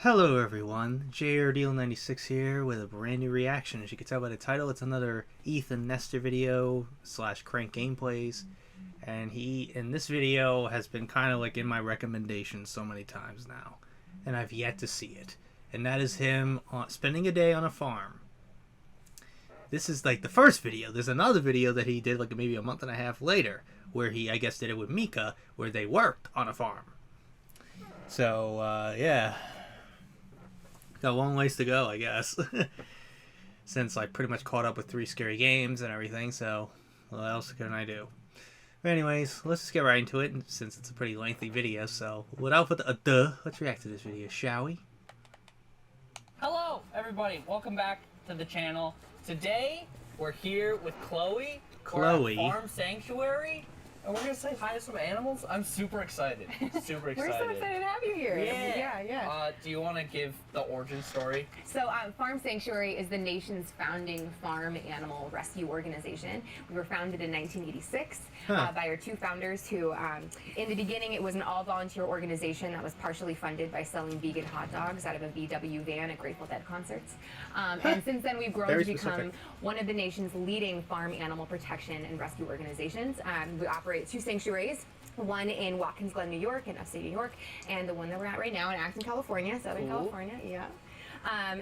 Hello everyone, JRDeal96 here with a brand new reaction. As you can tell by the title, it's another Ethan Nestor video / Crank Gameplays. And he, in this video, has been kind of like in my recommendations so many times now. And I've yet to see it. And that is him spending a day on a farm. This is like the first video. There's another video that he did like maybe a month and a half later, where he, I guess, did it with Mika, where they worked on a farm. So, yeah. Got a long ways to go, I guess. Since I pretty much caught up with 3 scary games and everything, so what else can I do? But anyways, let's just get right into it, since it's a pretty lengthy video, so without further ado, let's react to this video, shall we? Hello, everybody. Welcome back to the channel. Today, we're here with Chloe. Chloe. We're at Farm Sanctuary. And we're going to say hi to some animals. I'm super excited. Super excited. We're so excited to have you here. Yeah. Do you want to give the origin story? So Farm Sanctuary is the nation's founding farm animal rescue organization. We were founded in 1986 by our 2 founders who, in the beginning, it was an all-volunteer organization that was partially funded by selling vegan hot dogs out of a VW van at Grateful Dead concerts. And since then, we've grown to become one of the nation's leading farm animal protection and rescue organizations. We operate 2 sanctuaries, one in Watkins Glen, New York, in upstate New York, and the one that we're at right now in Acton, California, Southern California, yeah.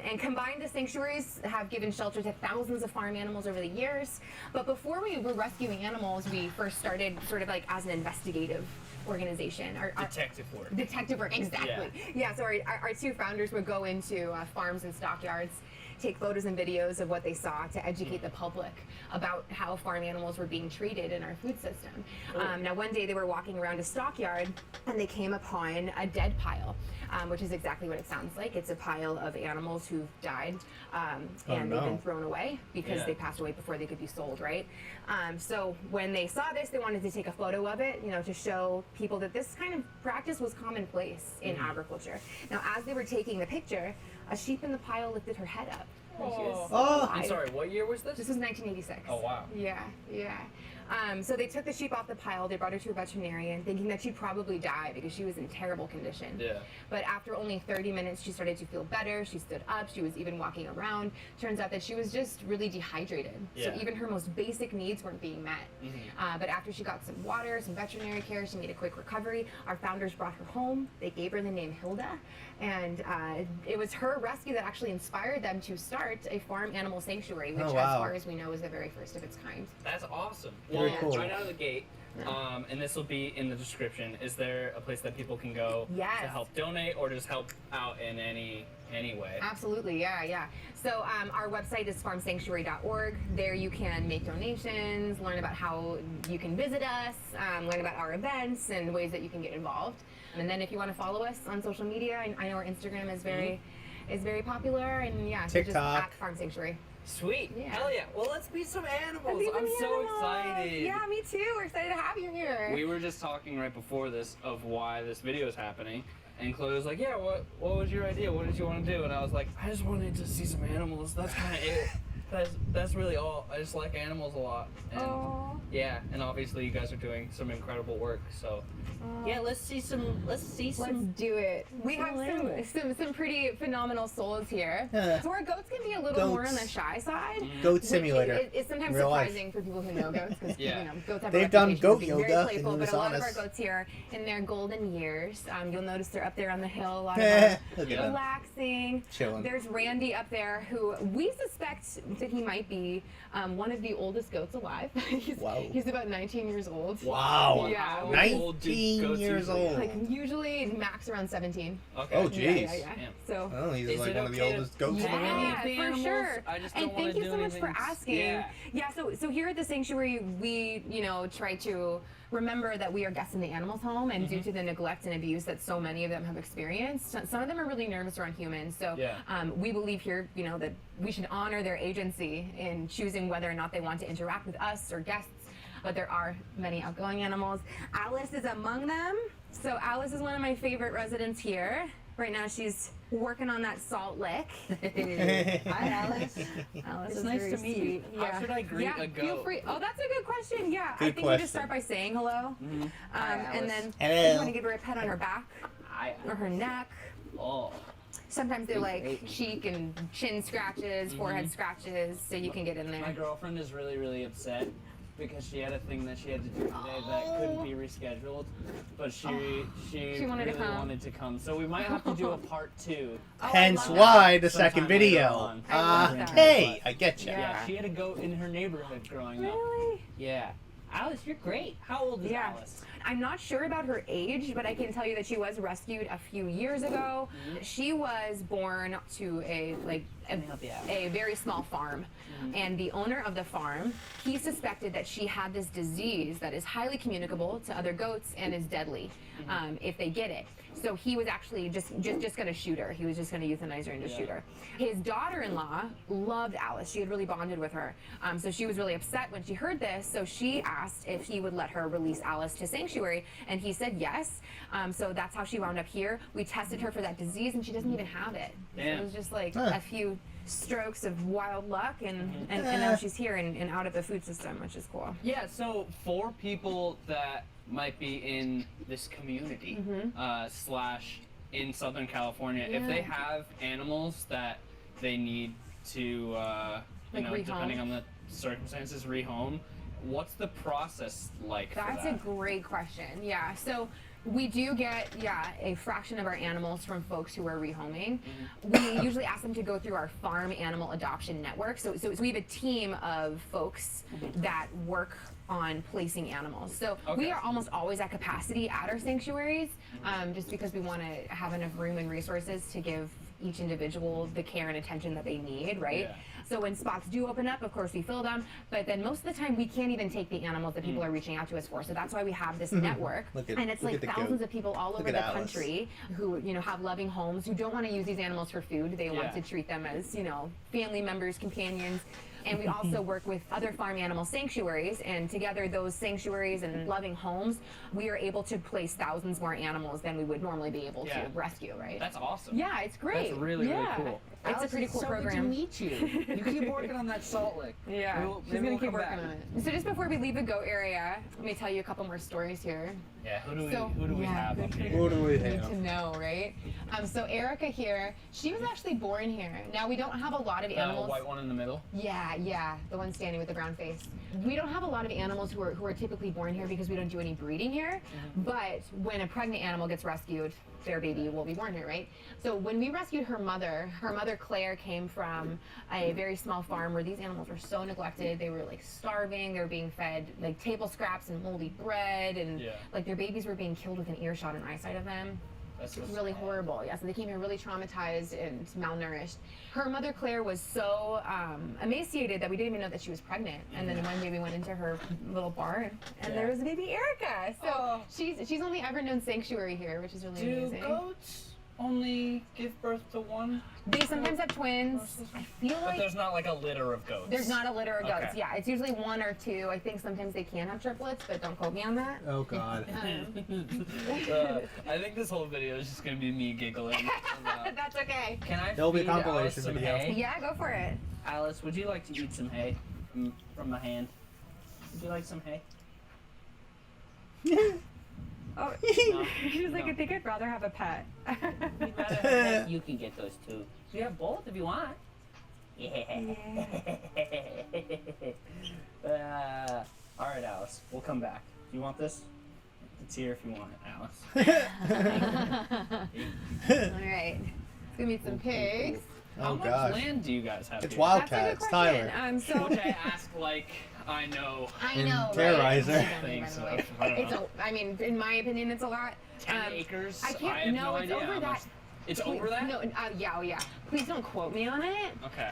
And combined, the sanctuaries have given shelter to thousands of farm animals over the years. But before we were rescuing animals, we first started sort of like as an investigative organization. Detective work. Detective work, exactly. Yeah, so our 2 founders would go into farms and stockyards, take photos and videos of what they saw to educate the public about how farm animals were being treated in our food system. Now, one day they were walking around a stockyard and they came upon a dead pile, which is exactly what it sounds like. It's a pile of animals who've died and they've been thrown away because they passed away before they could be sold, right? So when they saw this, they wanted to take a photo of it, you know, to show people that this kind of practice was commonplace in agriculture. Now, as they were taking the picture, a sheep in the pile lifted her head up. I'm sorry, what year was this? This was 1986. Oh, wow. Yeah. So they took the sheep off the pile, they brought her to a veterinarian, thinking that she'd probably die because she was in terrible condition. Yeah. But after only 30 minutes, she started to feel better, she stood up, she was even walking around. Turns out that she was just really dehydrated. So even her most basic needs weren't being met. But after she got some water, some veterinary care, she made a quick recovery. Our founders brought her home, they gave her the name Hilda, and it was her rescue that actually inspired them to start a farm animal sanctuary, which as far as we know is the very first of its kind. That's awesome. Very cool. Right out of the gate, and this will be in the description, is there a place that people can go to help donate or just help out in any way? Absolutely, yeah. So our website is farmsanctuary.org. There you can make donations, learn about how you can visit us, learn about our events and ways that you can get involved. And then if you want to follow us on social media, I know our Instagram is very popular, and TikTok. So just at Farm Sanctuary. Sweet. Yeah. Hell yeah. Well, let's meet some animals. I'm so excited. Yeah, me too. We're excited to have you here. We were just talking right before this of why this video is happening. And Chloe was like, yeah, what was your idea? What did you want to do? And I was like, I just wanted to see some animals. That's kind of it. That's really all. I just like animals a lot. And yeah, and obviously you guys are doing some incredible work. So yeah, let's do it. We have some pretty phenomenal souls here. So our goats can be a little more on the shy side. Goat simulator. It's sometimes surprising for people who know goats, because you know, goats have They've done goat very yoga. playful, but a lot of our goats here in their golden years. You'll notice they're up there on the hill, a lot of relaxing. Chilling. There's Randy up there, who we suspect that he might be one of the oldest goats alive. He's about 19 years old. Wow. Yeah. 19 years old. Like usually max around 17. Okay. Oh, jeez. Yeah. So. Oh, he's like one of the oldest goats in the world. Yeah, for sure. And thank you so much for asking. Yeah. So here at the sanctuary, we try to remember that we are guests in the animals' home, and due to the neglect and abuse that so many of them have experienced, some of them are really nervous around humans. So we believe here, that we should honor their agency in choosing whether or not they want to interact with us or guests. But there are many outgoing animals. Alice is among them. So Alice is one of my favorite residents here. Right now she's working on that salt lick. Hi, Alice. Alice it's is nice very to meet you. sweet. How should I greet a goat? Feel free. Oh, that's a good question. Yeah, Good I think we just start by saying hello. Hi, and then Hello. you want to give her a pet on her back or her neck. Oh. Sometimes they're like cheek and chin scratches, forehead scratches, so you can get in My there. girlfriend is really, really upset because she had a thing that she had to do today that couldn't be rescheduled, but she wanted to really come. wanted to come. So we might have to do a part 2. Oh, I Hence love why the Sometime second later video. on. I love that. Hey, I get you. Yeah. Yeah, she had a goat in her neighborhood growing up. Really? Yeah. Alice, you're great. How old is Yeah. Alice? I'm not sure about her age, but I can tell you that she was rescued a few years ago. She was born to a help you out. a very small farm, and the owner of the farm, he suspected that she had this disease that is highly communicable to other goats and is deadly if they get it. So he was actually just going to shoot her. He was just going to euthanize her and just shoot her. His daughter-in-law loved Alice. She had really bonded with her. So she was really upset when she heard this. So she asked if he would let her release Alice to sanctuary, and he said yes. So that's how she wound up here. We tested her for that disease, and she doesn't even have it. So it was just like a few strokes of wild luck, and now she's here and out of the food system, which is cool. Yeah, so for people that might be in this community, slash in Southern California, if they have animals that they need to, you Like know, rehome. depending on the circumstances, rehome, what's the process like for That's that? a great question. Yeah. So we do get, a fraction of our animals from folks who are rehoming. We usually ask them to go through our farm animal adoption network. So we have a team of folks that work on placing animals. So we are almost always at capacity at our sanctuaries, just because we want to have enough room and resources to give each individual the care and attention that they need, right? Yeah. So when spots do open up, of course we fill them, but then most of the time we can't even take the animals that people are reaching out to us for. So that's why we have this network. And it's like thousands of people all over at the Alice. country who, have loving homes, who don't want to use these animals for food. They want to treat them as, family members, companions. And we also work with other farm animal sanctuaries, and together those sanctuaries and loving homes, we are able to place thousands more animals than we would normally be able to rescue, right? That's awesome. Yeah, it's great. That's really, really cool. It's a pretty cool so program. Good to meet you. You keep working on that salt lick. Yeah, Maybe she's we'll gonna keep come working back. on it. So just before we leave the goat area, let me tell you a couple more stories here. Yeah, who do So- we yeah, have up here? What do we Good have? to know, right? So Erica here, she was actually born here. Now we don't have a lot of The animals. white one in the middle. Yeah, the one standing with the brown face. We don't have a lot of animals who are typically born here because we don't do any breeding here. But when a pregnant animal gets rescued, their baby will be born here, right? So when we rescued her mother Claire came from a very small farm where these animals were so neglected. They were like starving. They were being fed like table scraps and moldy bread, and like their babies were being killed within earshot and eyesight of them. That's It's really horrible. Yeah, so they came here really traumatized and malnourished. Her mother Claire was so emaciated that we didn't even know that she was pregnant. And then one day we went into her little barn, and there was baby Erica. So she's only ever known sanctuary here, which is really Do amazing. goats only give birth to one? They sometimes have twins. I feel But like there's not like a litter of goats. there's not a litter of goats. Okay. Yeah, it's usually one or two. I think sometimes they can have triplets, but don't quote me on that. Oh God. I think this whole video is just gonna be me giggling. That's okay. Can I There'll be a feed Alice compilation some video. hay? Yeah, go for it. Alice, would you like to eat some hay from my hand? Would you like some hay? Oh, No? she's like, No. I think I'd rather have a pet. You'd rather have hay? You can get those too. You have both if you want. Yeah. All right, Alice. We'll come back. Do you want this? It's here if you want it, Alice. All right. Let's go meet some pigs. How Oh much gosh. land do you guys have It's here? Wildcat. That's It's a good question. Tyler. So Which I ask like I know. I And know, Terrorizer. right? Things, By the way. so I don't It's know. I mean, in my opinion, it's a lot. 10 acres? I can't. have no, no it's idea over how that. much. It's Please- over that? No, yeah, oh yeah. Please don't quote me on it. Okay.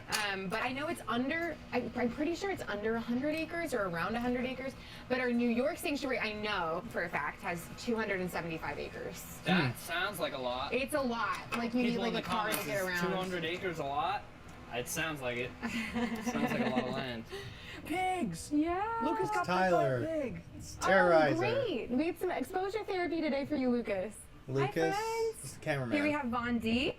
But I know it's under, I'm pretty sure it's under 100 acres or around 100 acres. But our New York sanctuary, I know for a fact, has 275 acres. That sounds like a lot. It's a lot. Like you need People in like the a car to comments, get is around. 200 acres a lot? It sounds like it. Sounds like a lot of land. Pigs! Yeah. Lucas got Tyler. bit by a pig. Terrorizer. Oh, great. We had some exposure therapy today for you, Lucas. Lucas. friends. This is the cameraman. Here we have Von D.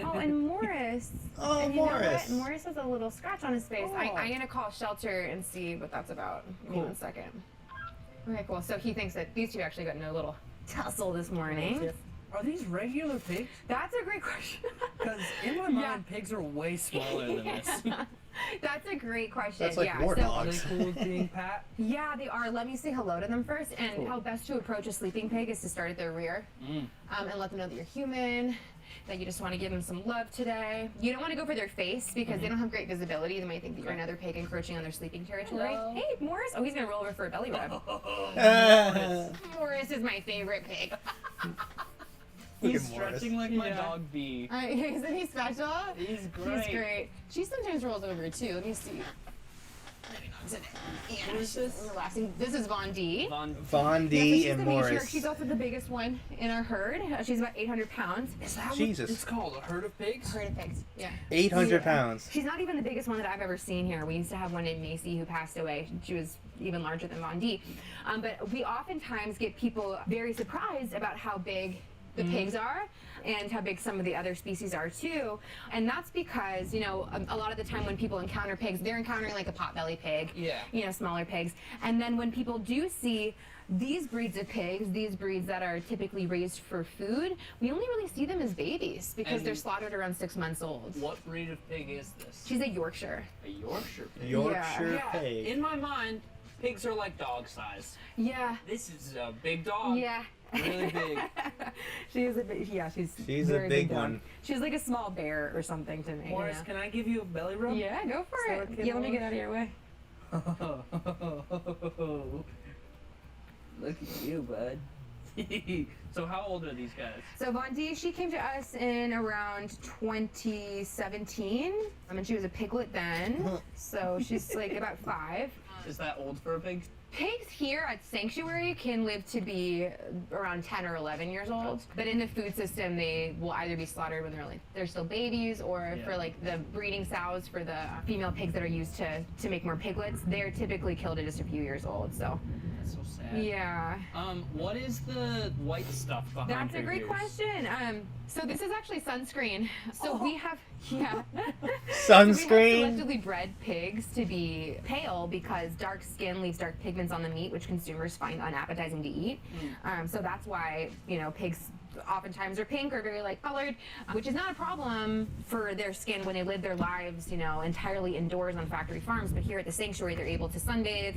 Oh, and Morris. Oh, And you know Morris. what? Morris has a little scratch on his face. Oh. I'm going to call shelter and see what that's about. Give me Cool. 1 second. Okay, cool. So he thinks that these two actually got in a little tussle this morning. Are these regular pigs? That's a great question. Because in my mind, pigs are way smaller than this. That's a great question. That's like yeah. war So, Are they dogs. cool with being pat? yeah, they are. Let me say hello to them first. And Cool. how best to approach a sleeping pig is to start at their rear Mm. and let them know that you're human, that you just want to give them some love today. You don't want to go for their face because they don't have great visibility. They might think that you're another pig encroaching on their sleeping territory. Hello. Hey, Morris. Oh, he's going to roll over for a belly rub. Morris is my favorite pig. Look He's at Morris. stretching like my Yeah. dog B. Isn't he special? He's great. He's great. She sometimes rolls over too. Let me see. Maybe not today. Yeah, What is this? relaxing. This is Von D. Von Von Yeah, so D she's and the matriarch. Morris. She's also the biggest one in our herd. She's about 800 pounds. Is that Jesus. what it's called? A herd of pigs? Herd of pigs. Yeah. 800 Yeah. pounds. She's not even the biggest one that I've ever seen here. We used to have one named Macy who passed away. She was even larger than Von D. But we oftentimes get people very surprised about how big the pigs are and how big some of the other species are too. And that's because, you know, a lot of the time when people encounter pigs, they're encountering like a potbelly pig, Yeah. you know, smaller pigs. And then when people do see these breeds of pigs, these breeds that are typically raised for food, we only really see them as babies because And- they're slaughtered around 6 months old. What breed of pig is this? She's a Yorkshire. A Yorkshire pig. Yorkshire Yeah, pig. in my mind, pigs are like dog size. Yeah. This is a big dog. Yeah. Really big. She is a big, yeah, she's a very big dog. one. She's like a small bear or something to me. Morris, can I give you a belly rub? Yeah, go for So it. it can Yeah, let me work? get out of your way. Look at you, bud. So how old are these guys? So Von D, she came to us in around 2017. I mean, she was a piglet then, so she's like about 5. Is that old for a pig? Pigs here at Sanctuary can live to be around 10 or 11 years old, but in the food system, they will either be slaughtered when they're still babies, or Yeah. for like the breeding sows for the female pigs that are used to make more piglets, they're typically killed at just a few years old. So That's so sad. yeah. What is the white stuff behind That's a your great ears? question. So this is actually sunscreen. So we have, yeah. Sunscreen? We have selectively bred pigs to be pale because dark skin leaves dark pigments on the meat, which consumers find unappetizing to eat. So that's why, you know, pigs oftentimes are pink or very light colored, which is not a problem for their skin when they live their lives, you know, entirely indoors on factory farms. But here at the sanctuary, they're able to sunbathe,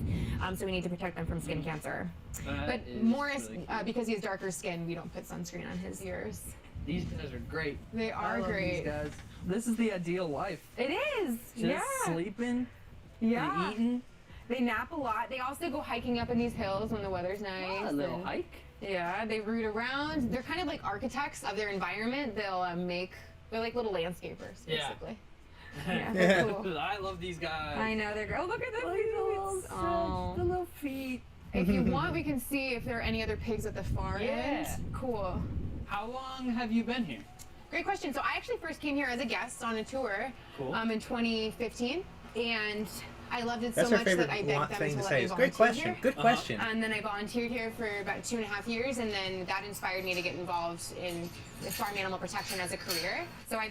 so we need to protect them from skin cancer. That But is Morris, really cool. because he has darker skin, we don't put sunscreen on his ears. These guys are great. They I are love great. These guys. This is the ideal life. It is. Just yeah. sleeping Yeah. and eating. They nap a lot. They also go hiking up in these hills when the weather's nice. A little and- hike. Yeah, they root around. They're kind of like architects of their environment. They're like little landscapers, Yeah. basically. Yeah, they're cool. I love these guys. I know they're great. Oh, look at the Look at the little feet. studs, Oh. the little feet. If you want, we can see if there are any other pigs at the far Yeah. end. Cool. How long have you been here? Great question. So I actually first came here as a guest on a tour Cool. in 2015, and I loved it That's so her much favorite that I begged them thing to to let say. me It's a great volunteer question. here. Good question. And then I volunteered here for about 2.5 years, and then that inspired me to get involved in farm animal protection as a career. So I've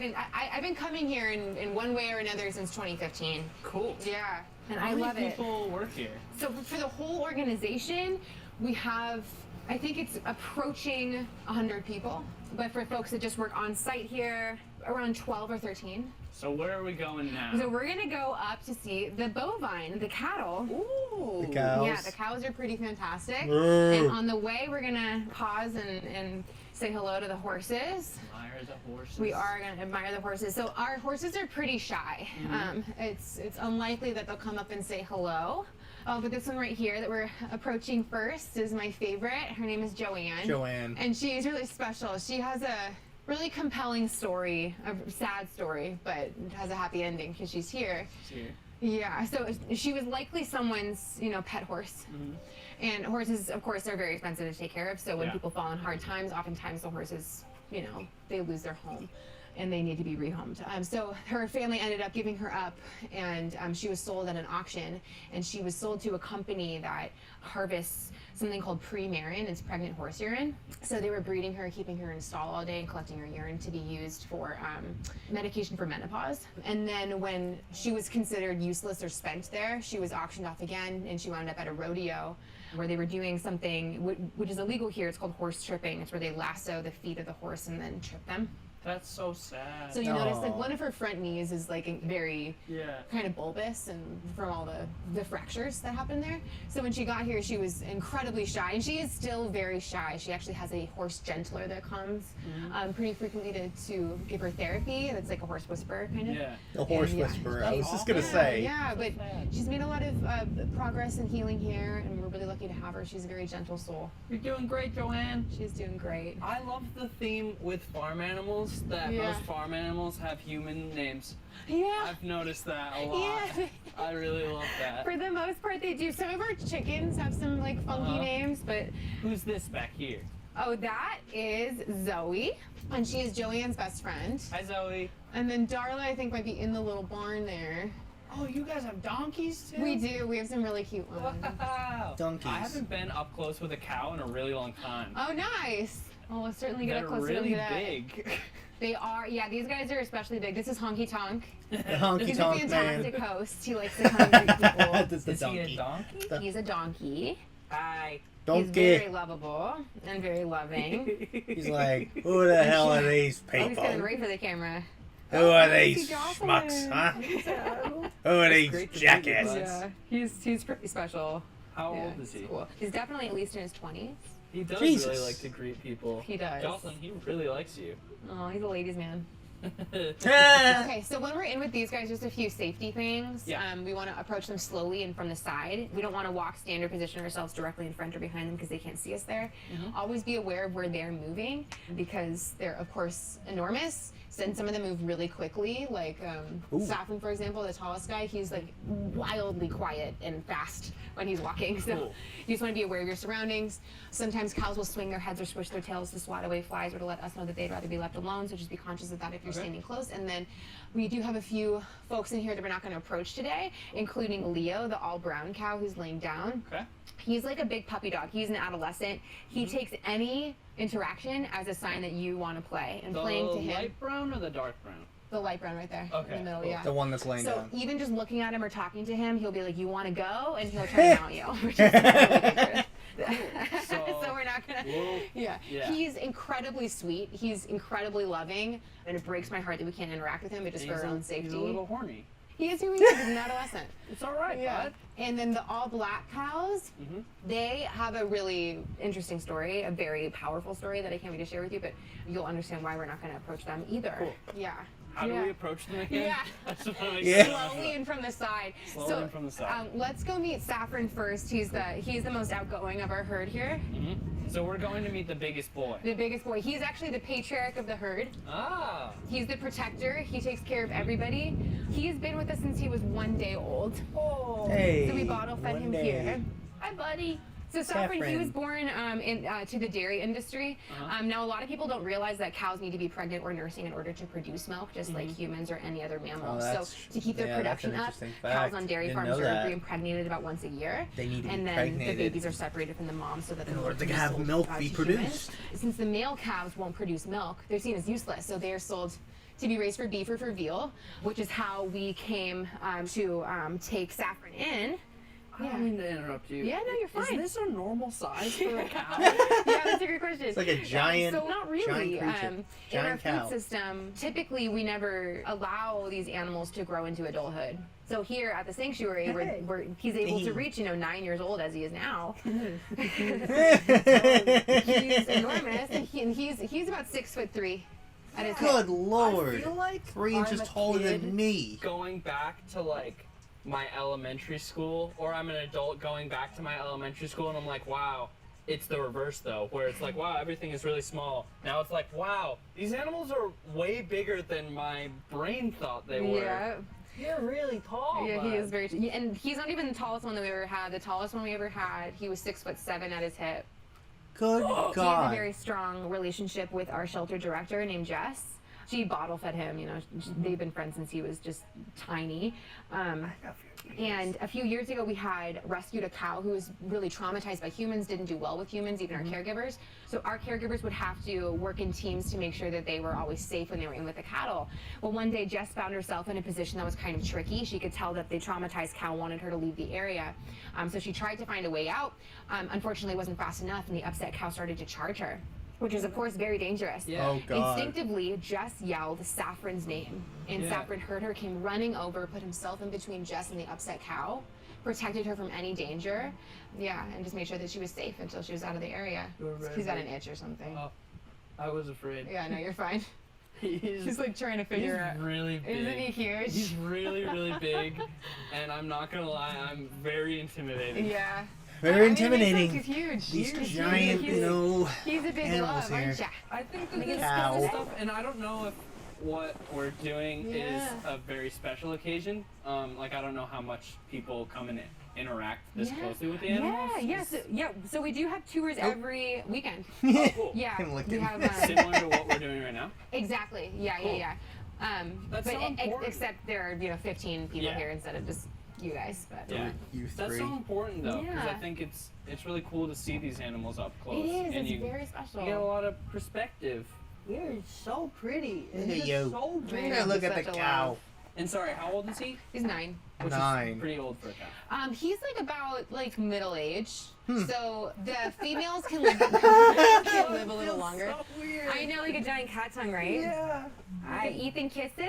been coming here in one way or another since 2015. Cool. Yeah, and How I many love it. people work here? So for the whole organization, we have, I think it's approaching 100 people. But for folks that just work on site here, around 12 or 13. So where are we going now? So we're gonna go up to see the bovine, the cattle. Ooh. The cows. Yeah, the cows are pretty fantastic. Brr. And on the way, we're gonna pause and say hello to the horses. Admire the horses. We are gonna admire the horses. So our horses are pretty shy. It's unlikely that they'll come up and say hello. Oh, but this one right here that we're approaching first is my favorite. Her name is Joanne. Joanne. And she's really special. She has a really compelling story, a sad story, but it has a happy ending because she's here. She's here. Yeah, so she was likely someone's, pet horse. And horses, of course, are very expensive to take care of. So when Yeah. people fall in hard times, oftentimes the horses, they lose their home. and they need to be rehomed. So her family ended up giving her up, and she was sold at an auction, and she was sold to a company that harvests something called pre-marine. It's pregnant horse urine. So they were breeding her, keeping her in a stall all day and collecting her urine to be used for medication for menopause. And then when she was considered useless or spent there, she was auctioned off again, and she wound up at a rodeo where they were doing something which is illegal here. It's called horse tripping. It's where they lasso the feet of the horse and then trip them. That's so sad. So you notice like one of her front knees is like very kind of bulbous, and from all the fractures that happened there. So when she got here, she was incredibly shy, and she is still very shy. She actually has a horse gentler that comes pretty frequently to give her therapy. That's like a horse whisperer kind of. Yeah. A horse whisperer. I was just gonna say. Yeah, but she's made a lot of progress in healing here, and we're really lucky to have her. She's a very gentle soul. You're doing great, Joanne. She's doing great. I love the theme with farm animals that most farm animals have human names. Yeah. I've noticed that a lot. Yeah. I really love that. For the most part, they do. Some of our chickens have some like funky names, but who's this back here? oh, that is Zoe, and she is Joanne's best friend. Hi, Zoe. And then Darla, I think, might be in the little barn there. Oh, you guys have donkeys too? We do. We have some really cute ones. Wow. Donkeys. I haven't been up close with a cow in a really long time. Oh, nice. Well, we'll certainly get They're up close really to them today. big. They are. Yeah, these guys are especially big. This is Honky Tonk. The honky He's a tonk fantastic man. host. He likes to come and greet people. That's the Is he a donkey. donkey? He's a donkey. Hi. He's very Donkey. lovable and very loving. He's like, who the hell are these Oh, he's getting people? right for the camera. Who are He's these Jocelyn. schmucks, huh? Who are It's these great to meet you, jackasses? bud. Yeah, he's pretty special. How Yeah, old is he? he's cool. He's definitely at least in his 20s. He does Jesus. really like to greet people. He does. Jocelyn, he really likes you. Oh, he's a ladies' man. Ah. Okay, so when we're in with these guys, just a few safety things. Yeah. We want to approach them slowly and from the side. We don't want to walk standard position ourselves directly in front or behind them because they can't see us there. Always be aware of where they're moving because they're, of course, enormous. And some of them move really quickly. Like Saffron, for example, the tallest guy, he's like wildly quiet and fast when he's walking. So Cool. you just want to be aware of your surroundings. Sometimes cows will swing their heads or swish their tails to swat away flies or to let us know that they'd rather be left alone. So just be conscious of that if you're standing close. And then we do have a few folks in here that we're not going to approach today, including Leo, the all brown cow who's laying down. Okay. He's like a big puppy dog. He's an adolescent. He takes any interaction as a sign that you want to play. And The playing to him, light brown or the dark brown? the light brown right there Okay, in the middle, cool. yeah. The one that's laying So down. even just looking at him or talking to him, he'll be like, "You want to go?" and he'll try to mount you, which is really dangerous. So we're not gonna. Well, Yeah. yeah. He's incredibly sweet. He's incredibly loving, and it breaks my heart that we can't interact with him, but just for our own safety. He's a little horny. He is who he is. He's an adolescent. It's all right, bud. And then the all black cows, they have a really interesting story, a very powerful story that I can't wait to share with you, but you'll understand why we're not going to approach them either. Cool. Yeah. How do we approach them again? Yeah. I just wanna make Yeah. sure. Slowly and from the side. Slowly and from the side. Let's go meet Saffron first. He's the most outgoing of our herd here. So we're going to meet the biggest boy. The biggest boy. He's actually the patriarch of the herd. Ah. He's the protector. He takes care of everybody. He's been with us since he was 1 day old. Oh. Hey, So we bottle fed one him day. here. Hi, buddy. So Saffron, he was born to the dairy industry. Now, a lot of people don't realize that cows need to be pregnant or nursing in order to produce milk, just like humans or any other mammal. Oh, so that's- to keep their yeah, that's an production up, interesting cows fact. on dairy Didn't farms know are that. impregnated about once a year. They need to be and then impregnated. the babies are separated from the mom so that the In milk order to can have sold, milk to be humans. produced. Since the male cows won't produce milk, they're seen as useless, so they are sold to be raised for beef or for veal, which is how we came to take Saffron in. I don't mean to interrupt you. Yeah, no, you're fine. Is this a normal size for a cow? Yeah, that's a great question. It's like a giant, So not really. giant creature. In our Giant cow. food system, typically we never allow these animals to grow into adulthood. So here at the sanctuary, he's able to reach 9 years old as he is now. He's enormous, and he's about 6'3" at his Good hip. lord. I feel like 3 inches I'm a taller kid than me. Going back to like my elementary school, or I'm an adult going back to my elementary school, and I'm like, wow. It's the reverse though, where it's like, wow, everything is really small. Now it's like, wow, these animals are way bigger than my brain thought they were. Yeah. You're really tall. Yeah, he bud. is very, and he's not even the tallest one that we ever had. The tallest one we ever had, he was 6'7" at his hip. Good He has a God. very strong relationship with our shelter director named Jess. She bottle fed him, you know, they've been friends since he was just tiny. And a few years ago, we had rescued a cow who was really traumatized by humans, didn't do well with humans, even our caregivers. So our caregivers would have to work in teams to make sure that they were always safe when they were in with the cattle. Well, one day Jess found herself in a position that was kind of tricky. She could tell that the traumatized cow wanted her to leave the area. So she tried to find a way out. Unfortunately, it wasn't fast enough, and the upset cow started to charge her, which is, of course, very dangerous. Yeah. Oh, God. Instinctively, Jess yelled Saffron's name, and Saffron heard her, came running over, put himself in between Jess and the upset cow, protected her from any danger, and just made sure that she was safe until she was out of the area. He's got an itch or something. Oh, I was afraid. Yeah, no, you're fine. He's like trying to figure out. really big. Isn't he huge? He's really big, and I'm not gonna lie, I'm very intimidated. Yeah. Very I mean, it makes intimidating. sense, he's huge. These He's giant, huge. you know, He's a big animals love, aren't here. ya? I think that Look this at Cow. kind of stuff, and I don't know if what we're doing is Yeah. a very special occasion. Like, I don't know how much people come and interact this closely with the animals. So we do have tours every weekend. Oh, cool. Yeah, I'm looking. we have Similar to what we're doing right now. exactly. Yeah, Cool. yeah. That's but so important. except there are 15 people Yeah. here instead of just you guys. But Yeah. You That's three. so important though, because I Yeah. think it's really cool to see these animals up close. it is. And It's you, very special. you get a lot of perspective. You're so pretty. Look And at you're you. so big. Yeah, Look at such the a cow. love. And sorry, how old is he? He's 9. Which 9. is pretty old for a cow. He's like about middle age. Hmm. So the females can live a little longer. So weird. I know, like a giant cat tongue, right? Yeah. Hi, Ethan kisses.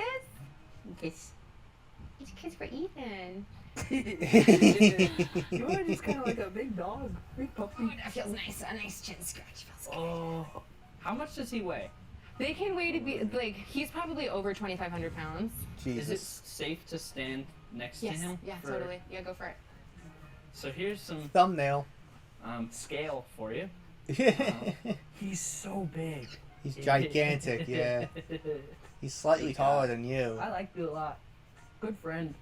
Kiss. It's a kiss for Ethan. You're just kind of like a big dog, big Oh, puppy. that feels nice. A nice chin scratch feels good. Oh. How much does he weigh? They can weigh to be he's probably over 2,500 pounds. Is it Jesus. safe to stand next Yes. to him? Yeah, for- totally. Yeah, go for it. So here's some Thumbnail. scale for you. He's so big. He's gigantic, yeah. He's slightly taller than you. I like you a lot. Good friend.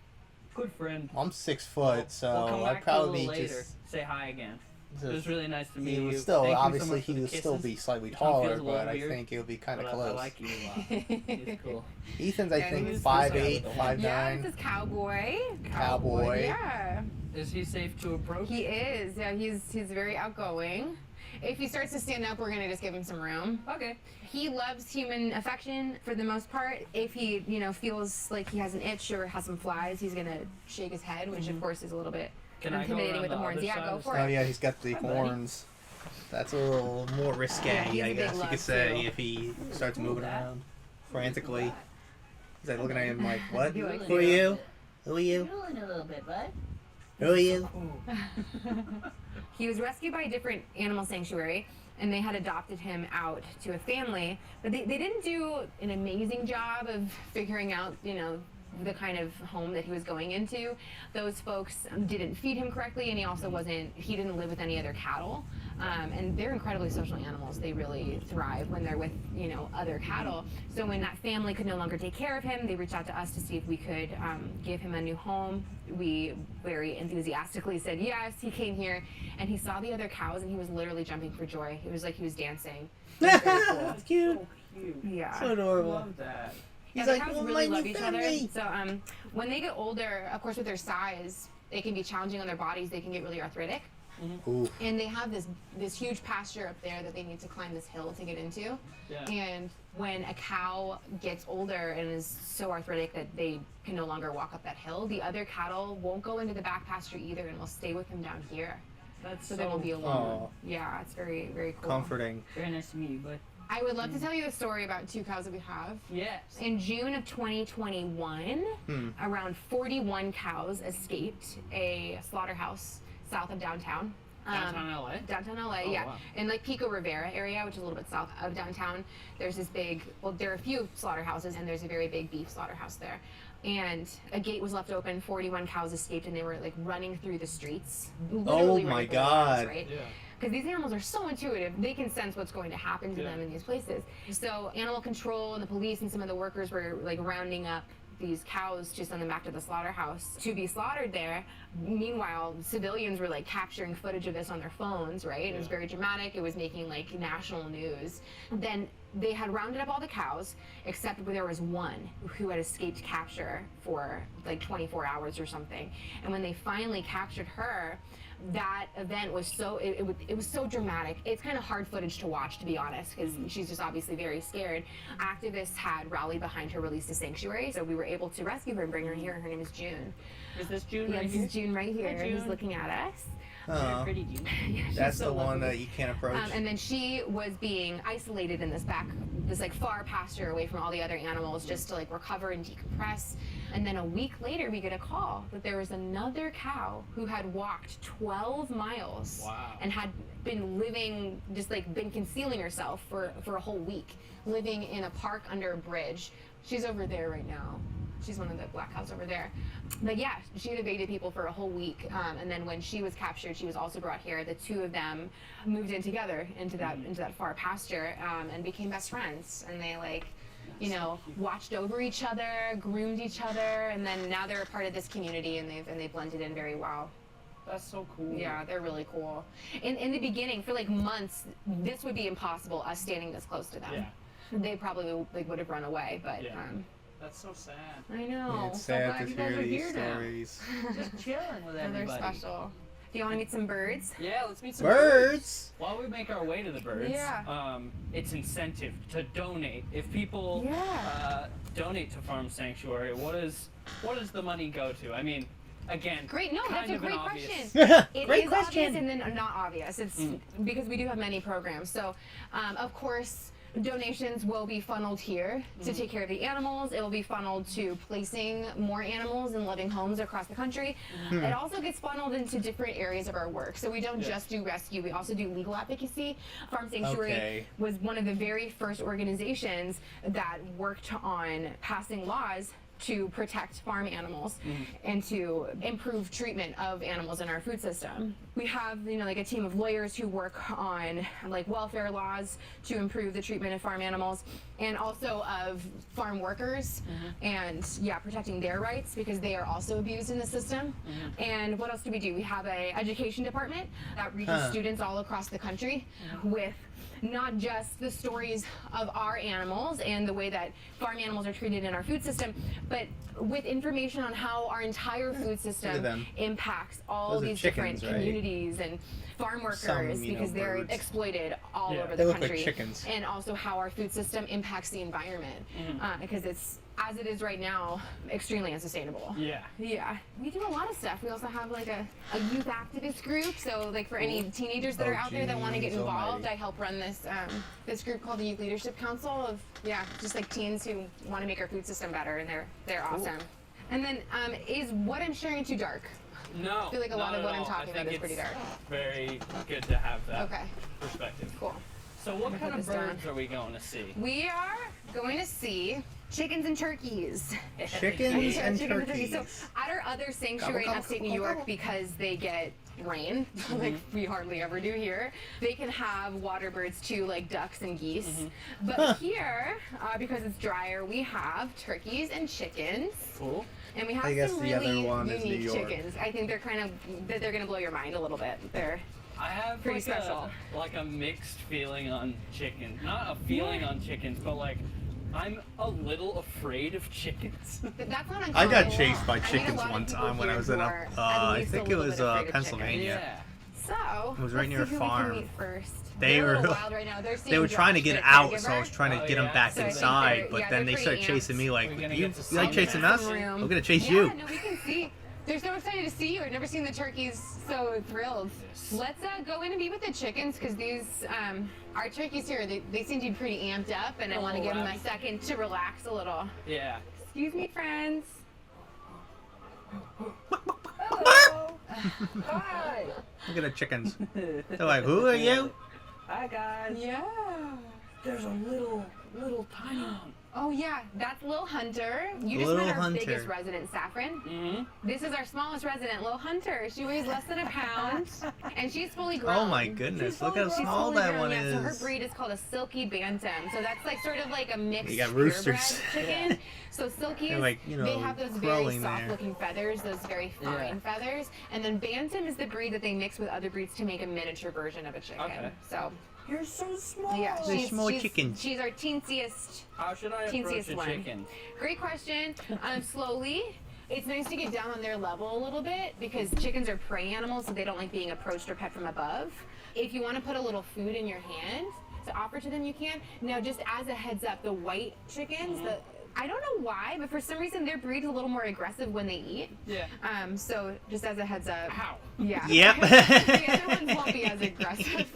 Good friend. I'm 6 foot, so we'll come I'd back to it a probably little be later. just. Say hi again. It was really nice to meet He you. would still, Thank you so obviously, much for he the would still kisses. be slightly This one taller, feels a little but I weird, think it would be kind of But close. I like you a lot. He's cool. Ethan's, I Yeah, think, he's 5'8", so 5'9". Yeah, this is Cowboy. Cowboy. Yeah, Is he safe to approach? he is. Yeah, he's very outgoing. If he starts to stand up, we're gonna just give him some room. Okay. He loves human affection for the most part. If he, feels like he has an itch or has some flies, he's gonna shake his head, which of course is a little bit Can I go intimidating around with the horns. other Yeah, side go of for Oh it. yeah, he's got the Hi, buddy. horns. That's a little more risque, Yeah, he's a I big guess you love, could say, too. if he starts moving that. around frantically. He's like looking at him like, what? He likes Who are you. you? Who are you? Drooling a little bit, bud. Who are you? He was rescued by a different animal sanctuary, and they had adopted him out to a family, but they didn't do an amazing job of figuring out, the kind of home that he was going into. Those folks didn't feed him correctly, and he didn't live with any other cattle. And they're incredibly social animals. They really thrive when they're with, other cattle. So when that family could no longer take care of him, they reached out to us to see if we could give him a new home. We very enthusiastically said yes. He came here, and he saw the other cows, and he was literally jumping for joy. It was like he was dancing. It was very cool. That's cute. So cute. Yeah. So I adorable. love that. He's Yeah, like, the cows well, really my love new each family. other. So when they get older, of course, with their size, they can be challenging on their bodies. They can get really arthritic, Ooh. and they have this huge pasture up there that they need to climb this hill to get into. Yeah. And when a cow gets older and is so arthritic that they can no longer walk up that hill, the other cattle won't go into the back pasture either, and will stay with them down here. That's So they won't be alone. Aw. Yeah, it's very, very cool. Comforting. Very nice to meet you, bud. I would love to tell you a story about 2 cows that we have. Yes. In June of 2021, around 41 cows escaped a slaughterhouse south of downtown. Downtown LA? Downtown LA, Oh, yeah. wow. In Pico Rivera area, which is a little bit south of downtown, there's this there are a few slaughterhouses, and there's a very big beef slaughterhouse there. And a gate was left open, 41 cows escaped, and they were running through the streets. Literally my running for their lives, God. right? Yeah. Because these animals are so intuitive, they can sense what's going to happen to Yeah. them in these places. So animal control and the police and some of the workers were rounding up these cows to send them back to the slaughterhouse to be slaughtered there. Meanwhile, civilians were capturing footage of this on their phones, right? It was Yeah. very dramatic. It was making national news. Then they had rounded up all the cows, except there was one who had escaped capture for like 24 hours or something. And when they finally captured her, that event was so, it was so dramatic. It's kind of hard footage to watch, to be honest, because she's just obviously very scared. Activists had rallied behind her release to sanctuary, so we were able to rescue her and bring her here. Her name is June. Is this June Yeah, right this here? is June right here, Hi, who's June. looking at us. Very pretty, June. Yeah, she's That's so the one lovely. that you can't approach. And then she was being isolated in this like far pasture away from all the other animals, just to like recover and decompress. And then a week later, we get a call that there was another cow who had walked 12 miles Wow. and had been living, just like been concealing herself for a whole week, living in a park under a bridge. She's over there right now. She's one of the black cows over there. But yeah, she had evaded people for a whole week. And then when she was captured, she was also brought here. The two of them moved in together into that far pasture and became best friends. And they like, you know, watched over each other, groomed each other, and then now they're a part of this community, and they've blended in very well. That's so cool. Yeah, they're really cool. In the beginning, for like months, this would be impossible, us standing this close to them. Yeah. They probably like would have run away, but Yeah. That's so sad. I know. It's So sad glad to you guys hear are these here now. stories. Just chilling with Oh, they're everybody. special. Do you want to meet some birds? Yeah, let's meet some Birds! While we make our way to the birds, Yeah. it's incentive to donate. If people Yeah. donate to Farm Sanctuary, what does the money go to? I mean, again, Great. No, that's kind a of an great obvious- question. It Great is question. obvious and then not obvious. It's because we do have many programs. So, of course, donations will be funneled here to take care of the animals. It will be funneled to placing more animals in loving homes across the country. It also gets funneled into different areas of our work. So we don't Yeah. just do rescue, we also do legal advocacy. Farm Sanctuary Okay. was one of the very first organizations that worked on passing laws to protect farm animals and to improve treatment of animals in our food system. We have, you know, like a team of lawyers who work on like welfare laws to improve the treatment of farm animals, and also of farm workers and protecting their rights because they are also abused in the system. And what else do? We have a education department that reaches students all across the country with not just the stories of our animals and the way that farm animals are treated in our food system, but with information on how our entire food system them. impacts all Those are these chickens, different right? communities and farm workers Some, you know, because they're birds. exploited all Yeah. over They the look like country. chickens. And also how our food system impacts the environment because it's, as it is right now, extremely unsustainable. Yeah. Yeah, we do a lot of stuff. We also have like a youth activist group. So like for any teenagers that Oh, are out there that want to get geez involved, almighty. I help run this this group called the Youth Leadership Council of just like teens who want to make our food system better, and they're awesome. And then is what I'm sharing too dark? No. I feel like a lot not of what at I'm all. talking I about think is pretty it's dark. Very good to have that Okay, perspective. cool. So what gonna kind put of this down. birds are we going to see? We are going to see chickens and turkeys. Chickens and Chickens and turkeys. turkeys. So at our other sanctuary in Gobble, upstate gobble, New York, gobble. because they get rain, like we hardly ever do here, they can have water birds too, like ducks and geese. But here, because it's drier, we have turkeys and chickens. Cool. And we have I guess some the other really one is New unique York. chickens. I think they're gonna blow your mind a little bit. They're I have Pretty like special. a mixed feeling on chickens. Not a feeling on chickens, but like I'm a little afraid of chickens. that's not uncommon. I got chased by I meet a chickens lot of one people time when I here was who in are at I least a think it little was bit afraid of Pennsylvania. Yeah. So It was right let's near see a who we can farm. meet first. They They're a were- little wild right now. They were trying to get out, so I was trying to Oh, get them yeah. back So I think inside. they're- But yeah, then they're they started pretty chasing me like, We're gonna you get to like see chasing them. us? Room. We're gonna chase Yeah, you. no, we can see. They're so excited to see you. I've never seen the turkeys so thrilled. Yes. Let's go in and be with the chickens because these, our turkeys here, they seem to be pretty amped up, and I want to Oh, give them a Abby. second to relax a little. Yeah. Excuse me, friends. Hello. Hi. Look at the chickens. They're like, who are you? Hi, guys. Yeah. There's a little tiny one. Oh yeah, that's Lil Hunter. You just Lil met our Hunter. biggest resident, Saffron. Mm-hmm. This is our smallest resident, Lil Hunter. She weighs less than a pound, and she's fully grown. Oh my goodness, look how She's small fully that grown, one yeah. So her is. breed is called a Silky Bantam. So that's like sort of like a mixed You got purebred roosters. chicken. So Silky They're is, like, you know, they have those very crowing soft-looking feathers, those very fine feathers. And then Bantam is the breed that they mix with other breeds to make a miniature version of a chicken. Okay. So You're so small. Yeah, They're small chickens. She's our teensiest. How should I approach Teensiest a one. chicken? Great question. Slowly. It's nice to get down on their level a little bit because chickens are prey animals, so they don't like being approached or pet from above. If you want to put a little food in your hand to offer to them, you can. Now, just as a heads up, the white chickens, I don't know why, but for some reason their breed's a little more aggressive when they eat. Yeah. So just as a heads up. Ow. Yeah. Yep. The other ones won't be as aggressive.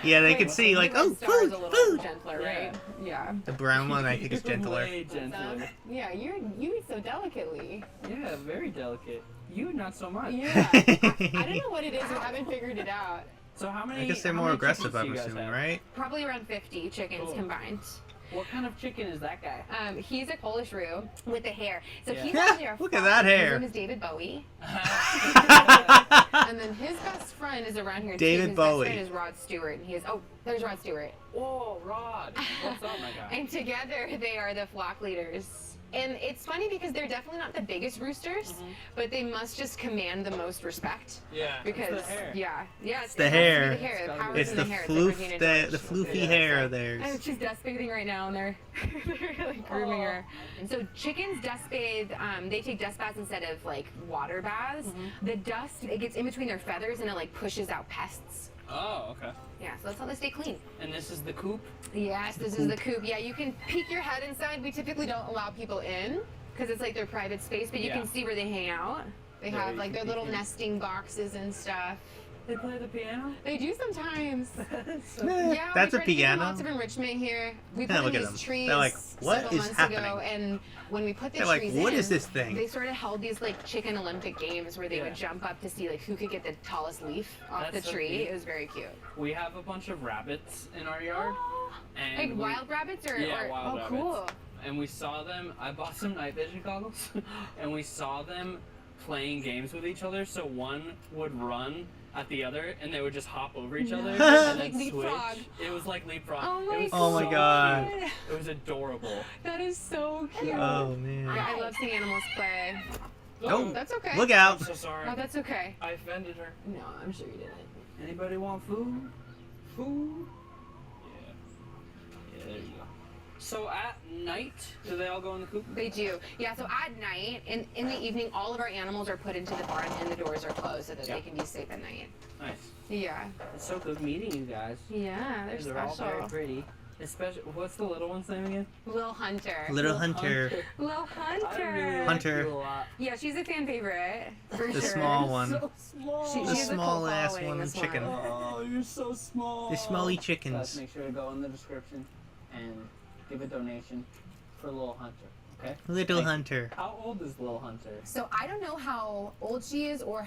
Yeah, they Like, can see, like, the oh, red star is food, a little food. gentler, right? Yeah. The brown one, I think, is gentler. Way gentler. Yeah, you eat so delicately. Yeah, very delicate. You, not so much. Yeah. I don't know what it is. We haven't figured it out. So how many? I guess they're how more many aggressive, chickens do I'm you guys assuming, have? right? Probably around 50 chickens Cool. combined. What kind of chicken is that guy? He's a Polish roux with the hair. So Yeah. he's actually our Look at father. that hair. His name is David Bowie. And then his best friend is around here. David too. His Bowie. best friend is Rod Stewart. And he is, there's Rod Stewart. Whoa, Rod. What's up, my guy? And together they are the flock leaders. And it's funny because they're definitely not the biggest roosters, but they must just command the most respect. Yeah. Because it's the hair. yeah, It's the it has to be hair. The hair. The It's power It's in the the hair. floof, the floofy Yeah. hair of And theirs. she's dust bathing right now, and they're really grooming her. And so chickens dust bathe. They take dust baths instead of like water baths. The dust it gets in between their feathers, and it like pushes out pests. Oh, okay. Yeah, so that's how they stay clean. And this is the coop? Yes, this is the coop. Yeah, you can peek your head inside. We typically don't allow people in because it's like their private space, but you Yeah. can see where they hang out. They Yeah, have you like can their little peek in. nesting boxes and stuff. They play the piano? They do sometimes. Eh, Yeah, that's we a try to give them piano. lots of enrichment here. We Yeah, put look in at these them. trees They're like, what several is months happening? ago, and when we put the They're like, trees what in, is this thing? they sort of held these like chicken Olympic games where they Yeah. would jump up to see like who could get the tallest leaf off That's the so tree. cute. It was very cute. We have a bunch of rabbits in our yard. And Like we- wild rabbits or Yeah, wild oh rabbits. cool. And we saw them. I bought some night vision goggles, and we saw them playing games with each other. So one would run at the other, and they would just hop over each other and then Like leapfrog. switch. It was like leapfrog. Oh my it was Oh my so God. cute. It was adorable. That is so cute. Oh, man. Yeah, I love seeing animals play. Oh, That's okay. look I'm out. so sorry. Oh, that's okay. I offended her. No, I'm sure you didn't. Anybody want food? Food? Yeah. Yeah, there you go. So at night, do they all go in the coop? They do. Yeah, so at night, in the evening, all of our animals are put into the barn and the doors are closed so that Yeah. they can be safe at night. Nice. Yeah. It's so good meeting you guys. Yeah, they're They're all very special. pretty. Especially, what's the little one's name again? Lil Hunter. Little Hunter. Lil I Hunter. really like Hunter. you a lot. Yeah, she's a fan favorite. For The sure. small one. So small. She The has a cult small ass following, one this chicken. Oh, you're so small. The smally Guys, chickens. make sure to go in the description and give a donation for Little Hunter. Okay. Little Thank you. Hunter. How old is Little Hunter? So I don't know how old she is or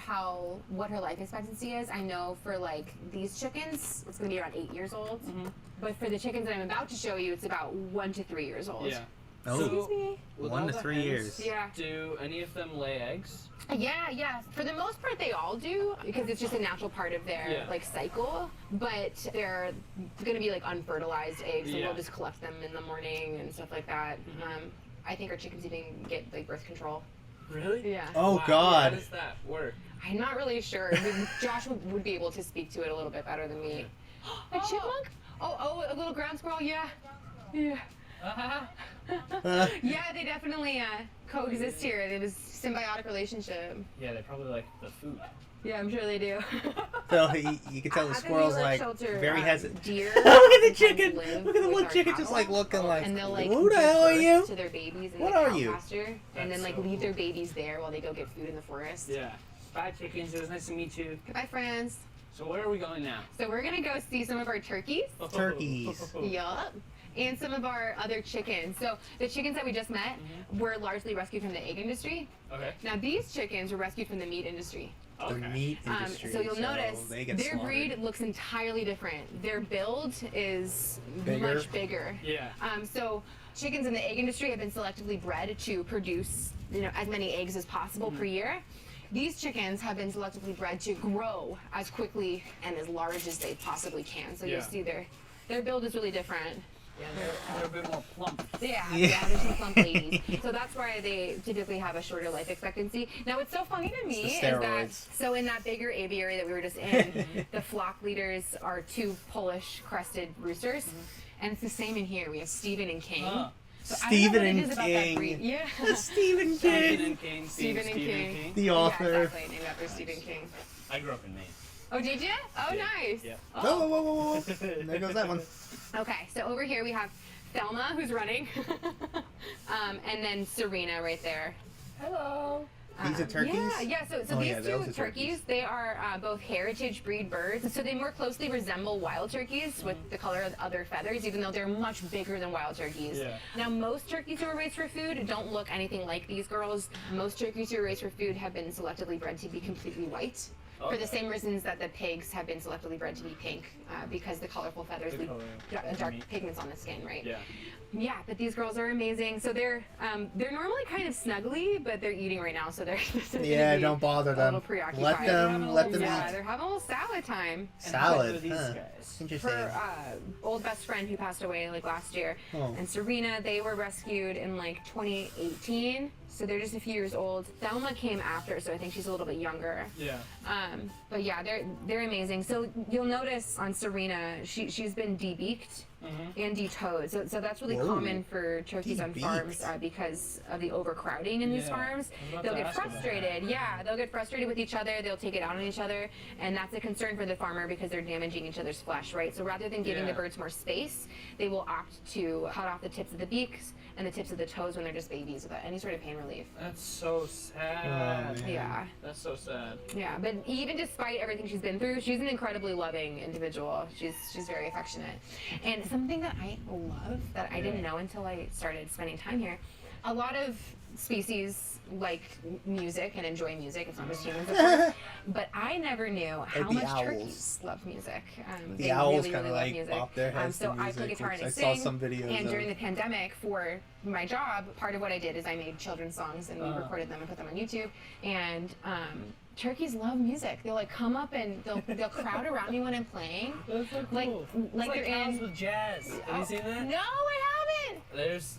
what her life expectancy is. I know for like these chickens, it's gonna be around 8 years old. But for the chickens that I'm about to show you, it's about 1 to 3 years old. Yeah. Oh, Excuse me. With 1 all to the 3 hens, years. Yeah. Do any of them lay eggs? Yeah. For the most part, they all do because it's just a natural part of their Yeah. like cycle. But they're gonna be like unfertilized eggs, so Yeah. we'll just collect them in the morning and stuff like that. I think our chickens even get like birth control. Really? Yeah. Oh, Wow, God. How does that work? I'm not really sure. Josh would be able to speak to it a little bit better than me. A chipmunk? Oh, a little ground squirrel. Yeah. Yeah, they definitely coexist here. It was symbiotic relationship. Yeah, they probably like the food. Yeah, I'm sure they do. So you can tell the At squirrel's New York like shelter, very hesitant. Deer. Look at the sometimes chicken! live Look at the with little our chicken just cattle, like looking like, and they'll like who the give hell are birth you? to their babies in What the are cow you? pasture, and That's then like so leave their cool. babies there while they go get food in the forest. Yeah. Bye, chickens. It was nice to meet you. Goodbye, friends. So where are we going now? So we're gonna go see some of our turkeys. Turkeys. Yup. And some of our other chickens. So the chickens that we just met were largely rescued from the egg industry. Okay. Now these chickens were rescued from the meat industry. The Okay. meat industry. So you'll notice they get their slaughtered. breed looks entirely different. Their build is Bigger? much bigger. Yeah. So chickens in the egg industry have been selectively bred to produce, as many eggs as possible per year. These chickens have been selectively bred to grow as quickly and as large as they possibly can. So Yeah. you'll see their build is really different. Yeah, they're a bit more plump. Yeah, there's some plump ladies. So that's why they typically have a shorter life expectancy. Now, what's so funny to me is that, so in that bigger aviary that we were just in, the flock leaders are 2 Polish crested roosters. And it's the same in here. We have Stephen and King. So Stephen and King. Yeah. Stephen King. Stephen and King. The author. Yeah, exactly. Named after Stephen King. I grew up in Maine. Oh, did you? Oh, nice. Yeah. Oh. Whoa. There goes that one. Okay, so over here we have Thelma, who's running. And then Serena right there. Hello. These are turkeys? Yeah. So these two turkeys, they are both heritage breed birds. So they more closely resemble wild turkeys with the color of other feathers, even though they're much bigger than wild turkeys. Yeah. Now, most turkeys who are raised for food don't look anything like these girls. Most turkeys who are raised for food have been selectively bred to be completely white. For the same reasons that the pigs have been selectively bred to be pink, because the colorful feathers leave dark pigments on the skin, right? Yeah. Yeah, but these girls are amazing. So they're normally kind of snuggly, but they're eating right now, so they're yeah, don't bother them. Let them yeah, eat. They're having a little salad time. Salad. These Huh. guys. Interesting. Her old best friend who passed away like last year, and Serena, they were rescued in like 2018. So they're just a few years old. Thelma came after, so I think she's a little bit younger. Yeah. But yeah, they're amazing. So you'll notice on Serena, she's been debeaked and de-toed. So that's really common for turkeys on farms because of the overcrowding in these farms. They'll get frustrated. Yeah, they'll get frustrated with each other. They'll take it out on each other, and that's a concern for the farmer because they're damaging each other's flesh, right? So rather than giving the birds more space, they will opt to cut off the tips of the beaks and the tips of the toes when they're just babies without any sort of pain relief. That's so sad. Oh, Yeah. That's so sad. Yeah, but even despite everything she's been through, she's an incredibly loving individual. She's very affectionate. And something that I love that I didn't know until I started spending time here, a lot of species like music and enjoy music. It's not just humans, of course. But I never knew how much turkeys love music. The owls kind of like bop their heads so to music. I play guitar and I saw sing. some videos. And during the pandemic, for my job, part of what I did is I made children's songs and we recorded them and put them on YouTube. And turkeys love music. They'll like come up and they'll crowd around me when I'm playing. That's so cool. Like they're cows in with jazz. Have you seen that? No, I haven't. There's.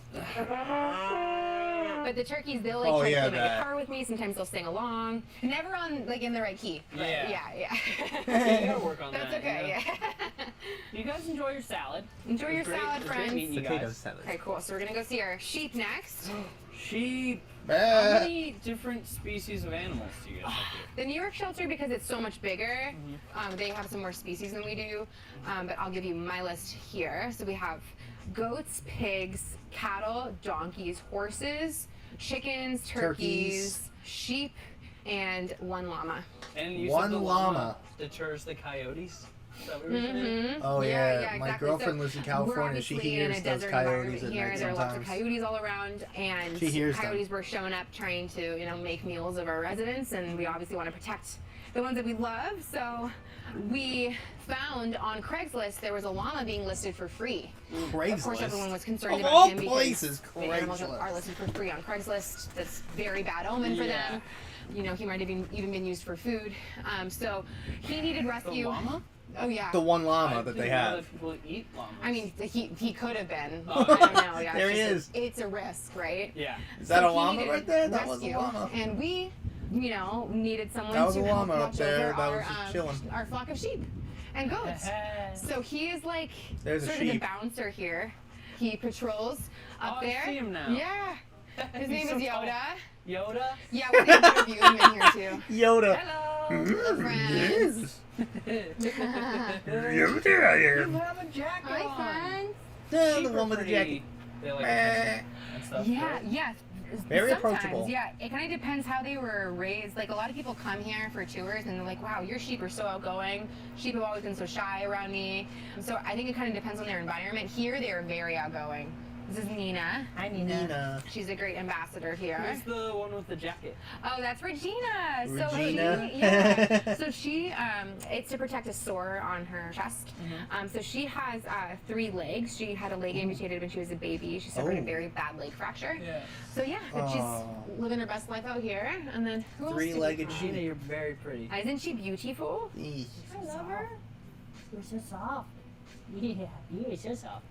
But the turkeys, they'll like try to play my guitar with me. Sometimes they'll sing along. Never on like in the right key. But yeah. You gotta work on That's that. okay. Yeah. You guys enjoy your salad. Enjoy your salad, friends. Potato salad. Okay, cool. So we're gonna go see our sheep next. Sheep. How many different species of animals do you guys have here? The New York shelter, because it's so much bigger, they have some more species than we do. But I'll give you my list here. So we have goats, pigs, cattle, donkeys, horses, chickens, turkeys, sheep, and one llama. And you One said the llama deters the coyotes? Is that what you're saying? Oh yeah, exactly. my girlfriend lives in California. She hears those coyotes at night There are lots of sometimes. coyotes all around, and She hears coyotes were showing up trying to, make meals of our residents, and we obviously want to protect the ones that we love. So we found on Craigslist there was a llama being listed for free. Craigslist. Of course, everyone was concerned Of about all him places, because the animals are Craigslist. listed for free on Craigslist. That's very bad omen for them. He might have even been used for food. So he needed rescue. The llama? Oh yeah. The one llama I that they didn't know have. that people eat llamas. I mean, he could have been. Oh. I don't know. Yeah, There he is. It's a risk, right? Yeah. Is that So a he llama needed right there? That was a rescue, llama. And we, needed someone That was to a help llama up watch there over that was just chilling. our flock of sheep and goats. So he is like There's a sort of the sheep. bouncer here. He patrols up I there. see him now. Yeah. His name so is tall. Yoda. Yoda? Yeah, we're gonna interview him in here too. Yoda. Hello. Hello, friends. Yes. Yoda. You have a jacket Hi, on. friends. Yeah, Sheep the are one with the pretty- jacket. They like Meh. attention and stuff. Yeah, right? yeah. Very Sometimes, approachable. yeah. It kind of depends how they were raised. Like, a lot of people come here for tours and they're like, wow, your sheep are so outgoing. Sheep have always been so shy around me. So I think it kind of depends on their environment. Here, they are very outgoing. This is Nina. Hi, Nina. She's a great ambassador here. Who's the one with the jacket? Oh, that's Regina. Regina? So she, yeah. So she, it's to protect a sore on her chest. So she has 3 legs. She had a leg amputated when she was a baby. She suffered a very bad leg fracture. Yeah. So yeah, but Oh. she's living her best life out here. And then who else? did we 3-legged find? Gina, you're very pretty. Isn't she beautiful? Eesh. I love her. You're so soft. Yeah, you're so soft.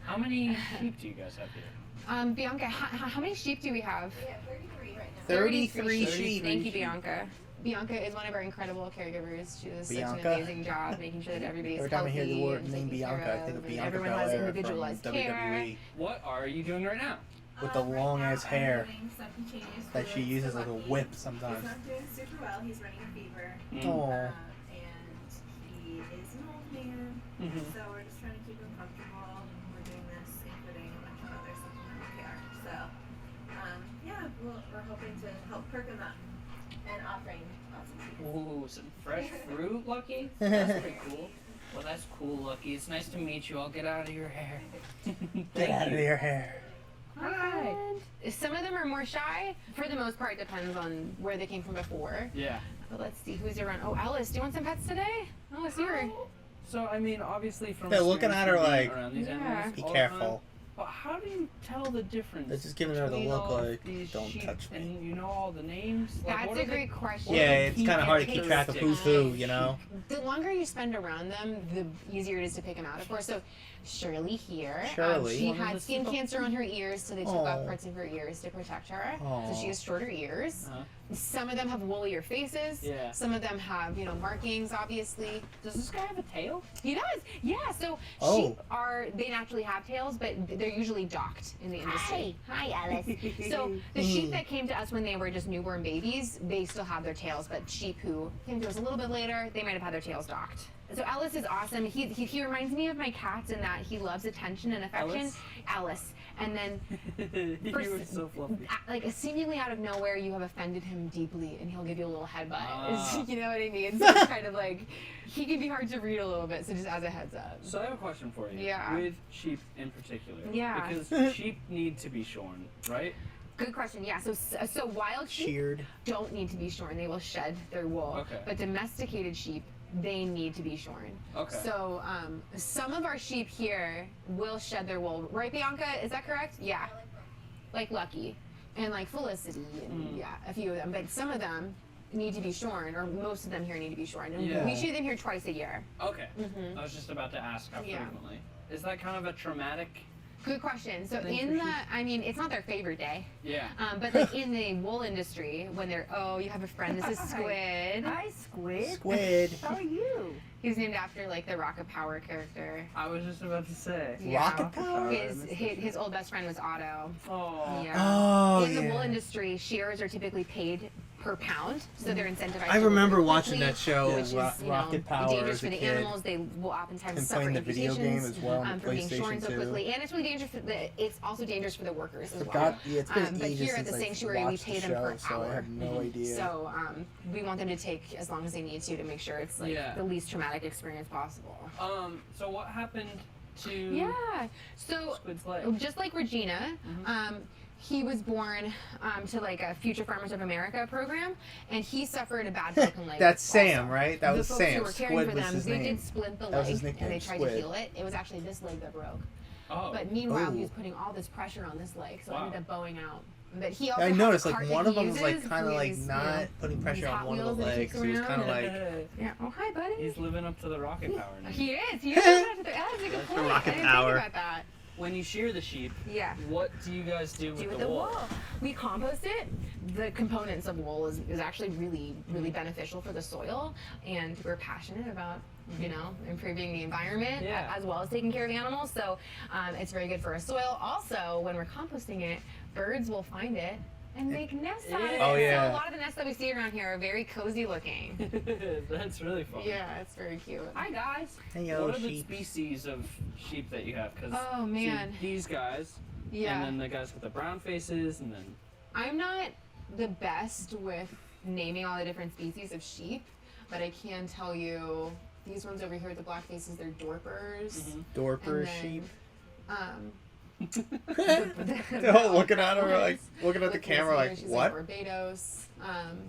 How many sheep do you guys have here? Bianca, how many sheep do we have? We have 33 right now. 33 sheep. sheep. Thank you, Bianca. Bianca is one of our incredible caregivers. She does such an Bianca. amazing job making sure that everybody is Every time I healthy hear the word and name taken Bianca, care I think of and Bianca everyone has Belair individualized from care. WWE What are you doing right now? with the Right long now ass I'm hair doing subcutaneous that she fluids uses for like a Lucky. whip He's sometimes. not doing super well. He's running a fever. Mm. Oh, And he is an old man. Mhm. So we're just trying to keep him comfortable. We're doing this, including a bunch of other supplemental care. So, yeah, we're hoping to help perk him up and offering lots of treats. Ooh, some fresh fruit, Lucky? That's pretty cool. Well, that's cool, Lucky. It's nice to meet you. I'll get out of your hair. get out of your hair. Hi. Some of them are more shy. For the most part, it depends on where they came from before. Yeah. But let's see who's around. Oh, Alice, do you want some pets today? Alice, here. So, I mean, obviously from They're looking experience at her of being like, around these Yeah. animals Be all the time, careful. but how do you tell the difference? They're just giving her the between look all of like, these "Don't sheep touch me." And you know all the names? Like, That's what a are the- great question. what are Yeah, the it's key kind of hard to keep track of who's who, characteristics you know? The longer you spend around them, the easier it is to pick them out, of course. So Shirley here, Shirley. she One of had the skin super- cancer on her ears, so they took Aw. out parts of her ears to protect her. Aw. So she has shorter ears. Uh-huh. Some of them have woollier faces. Yeah. Some of them have, markings, obviously. Does this guy have a tail? He does. Yeah. So Oh. sheep they naturally have tails, but they're usually docked in the industry. Hi, Alice. So the sheep that came to us when they were just newborn babies, they still have their tails, but sheep who came to us a little bit later, they might have had their tails docked. So Alice is awesome. He reminds me of my cats in that he loves attention and affection. Alice. And then You were so fluffy. like seemingly out of nowhere, you have offended him deeply, and he'll give you a little headbutt. Ah. You know what I mean? So it's kind of like he can be hard to read a little bit. So just as a heads up. So I have a question for you. Yeah. With sheep in particular. Yeah. Because sheep need to be shorn, right? Good question. Yeah. So wild sheep Sheared. don't need to be shorn. They will shed their wool. Okay. But domesticated sheep, they need to be shorn. Okay. So some of our sheep here will shed their wool. Right, Bianca? Is that correct? Yeah. Like Lucky and like Felicity and yeah, a few of them. But some of them need to be shorn, or most of them here need to be shorn. And Yeah. we shoot them here twice a year. Okay. Mhm. I was just about to ask how Yeah. frequently. Is that kind of a traumatic? Good question. So Thanks in for the, it's not their favorite day. Yeah. But like in the wool industry, when they're, oh, you have a friend, this is Squid. Hi, Squid. Squid. How are you? He's named after like the Rocket Power character. I was just about to say. Rocket Power? His old best friend was Otto. Oh. Yeah. Oh, in the wool yeah. industry, shearers are typically paid per pound, so they're incentivized. I to remember work watching quickly, that show, which is Rocket Power, dangerous as a for the kid. animals. They will oftentimes And suffer playing the video game amputations, as well on the for being shorn PlayStation so 2. quickly, and it's really dangerous for it's also dangerous for the workers as well. Forgot, yeah, it's been But ages here at since the I sanctuary, we watched pay the them per show, so I hour. have no idea. So we want them to take as long as they need to make sure it's like Yeah. the least traumatic experience possible. So what happened to Yeah. So Squid's leg? just like Regina, he was born to like a Future Farmers of America program, and he suffered a bad broken leg. That's Sam, also. right? That The was folks Sam. who were caring Squid for was them, his they name. did splint the That was leg, his nickname, and they tried Squid. to heal it. It was actually this leg that broke. Oh. But meanwhile, he Oh. was putting all this pressure on this leg, so Wow. it ended up bowing out. But he also I has noticed a like cart one that of he them was like uses, kind of like he's, not putting pressure these on Hot one of the Wheels that he legs. takes He was kind of around like Yeah. Oh, hi, buddy. He's living up to the rocket power now. He is. He is. That's a good the point. rocket I didn't power. think about that. When you shear the sheep, Yeah. what do you guys do with Do with the the wool? wool. We compost it. The components of wool is actually really beneficial for the soil, and we're passionate about improving the environment Yeah. as well as taking care of animals. So it's very good for our soil. Also, when we're composting it, birds will find it and make nests out of it. Oh, yeah. So a lot of the nests that we see around here are very cozy looking. That's really fun. Yeah, it's very cute. Hi guys. Hey, yo, What are the sheep. species of sheep that you have? 'Cause, Oh, man. see, these guys, Yeah. and then the guys with the brown faces, and then I'm not the best with naming all the different species of sheep, but I can tell you these ones over here with the black faces, they're dorpers. Dorper And then, sheep. They're all looking at her like looking at the Look, camera like she's what? Barbados.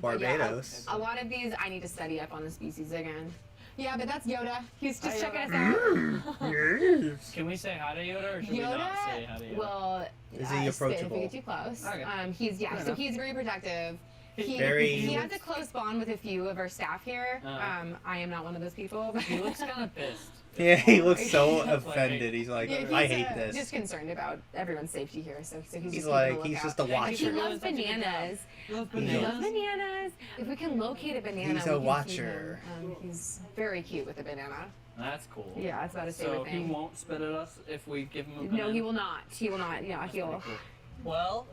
But yeah, Barbados. a lot of these I need to study up on the species again. Yeah, but that's Yoda. He's just Hi, checking Yoda. us out. Yes. can we say hi to Yoda, or should we not say hi to Yoda Yoda? will Is he spit if approachable? we get too close. Okay. He's Fair so enough. he's very protective. He Very- has a close bond with a few of our staff here. Uh-huh. I am not one of those people. But He looks kind of pissed. Yeah, he looks so Like, offended. He's like, Yeah, I he's, hate this. Just concerned about everyone's safety here, so he's He's just like, keeping a he's lookout. just a Yeah, watcher. He doing loves such a good job. bananas. Love He bananas. loves bananas. If we can locate a banana, He's we a can watcher. feed him. He's very cute with a banana. That's cool. Yeah, that's about his So favorite he thing. won't spit at us if we give him a banana? No, he will not. He will not. Yeah, That's he'll. pretty cool. Well,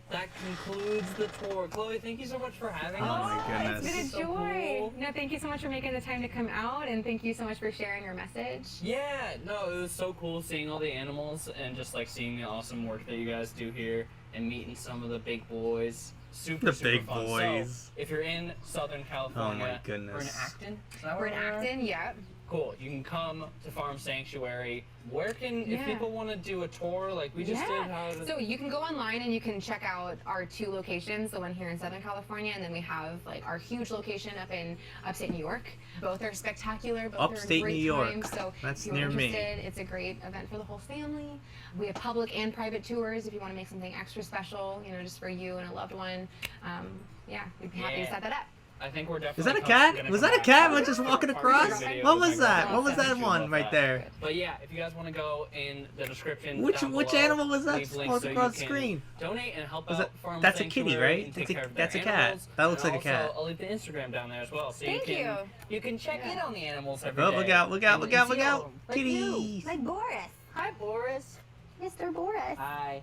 that concludes the tour. Chloe, thank you so much for having Oh us. my goodness. It's been a So joy. cool. No, thank you so much for making the time to come out, and thank you so much for sharing your message. Yeah, no, it was so cool seeing all the animals and just like seeing the awesome work that you guys do here and meeting some of the big boys. Super, The super big fun. boys. So, if you're in Southern California, Oh my goodness. we're in Acton. Is that We're where in we are? Acton, yeah. Cool. You can come to Farm Sanctuary. Where can, if Yeah. people want to do a tour like we just did, how does So you can go online and you can check out our 2 locations, the one here in Southern California, and then we have like our huge location up in upstate New York. Both are spectacular. Both are Upstate a great New York. time. So That's if you're near me. interested, it's a great event for the whole family. We have public and private tours if you want to make something extra special, just for you and a loved one. Yeah, we'd be happy to Yeah. set that up. I think we're definitely Is that a gonna cat? Was come that a back cat? for Was just part walking 2 across? video What with was my that? grandma. What was that Thank you one about right that. there? But yeah, if you guys want to go in the description, Which down which below, animal was that leave links supposed so to you cross the can screen? Donate and help Was out that- Farm that's a kitty, Sanctuary right? and take That's a- care of that's a their cat. animals. That looks And like a also, cat. I'll leave the Instagram down there as well, so Thank you can check in on the animals every Oh, day. look out, look out, and- look and out, see look all out. of them. Like you. Kitties. Like Boris. Hi, Boris. Mr. Boris. Hi.